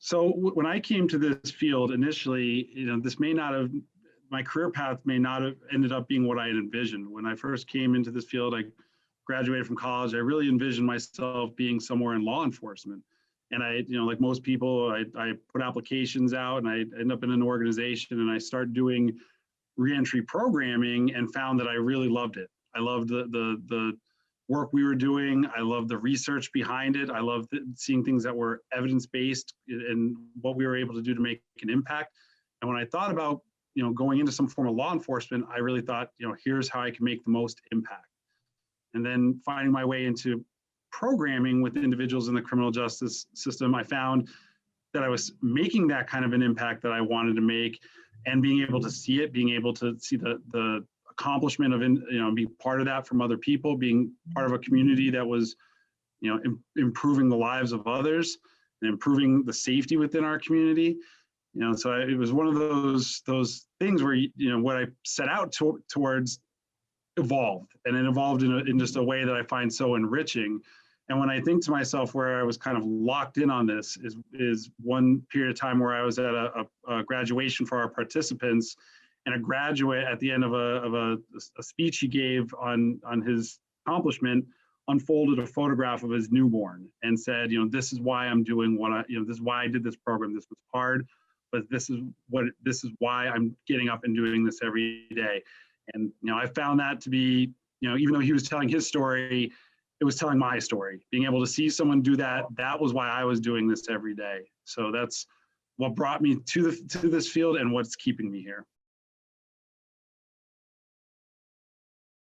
So when I came to this field initially, this may not have, my career path may not have ended up being what I had envisioned. When I first came into this field, I graduated from college. I really envisioned myself being somewhere in law enforcement. And I, like most people, I put applications out and I end up in an organization and I start doing reentry programming and found that I really loved it. I loved the work we were doing. I loved the research behind it. I loved seeing things that were evidence-based and what we were able to do to make an impact. And when I thought about, going into some form of law enforcement, I really thought, here's how I can make the most impact. And then finding my way into programming with individuals in the criminal justice system, I found that I was making that kind of an impact that I wanted to make, and being able to see it, being able to see the accomplishment of, be part of that from other people, being part of a community that was, improving the lives of others and improving the safety within our community. So it was one of those things where, what I set out towards evolved, and it evolved in just a way that I find so enriching. And when I think to myself, where I was kind of locked in on this is one period of time where I was at a graduation for our participants, and a graduate at the end of a speech he gave on his accomplishment unfolded a photograph of his newborn and said, this is why I'm doing this is why I did this program. This was hard, but this is why I'm getting up and doing this every day. And, I found that to be, even though he was telling his story, it was telling my story. Being able to see someone do that was why I was doing this every day. So that's what brought me to this field and what's keeping me here.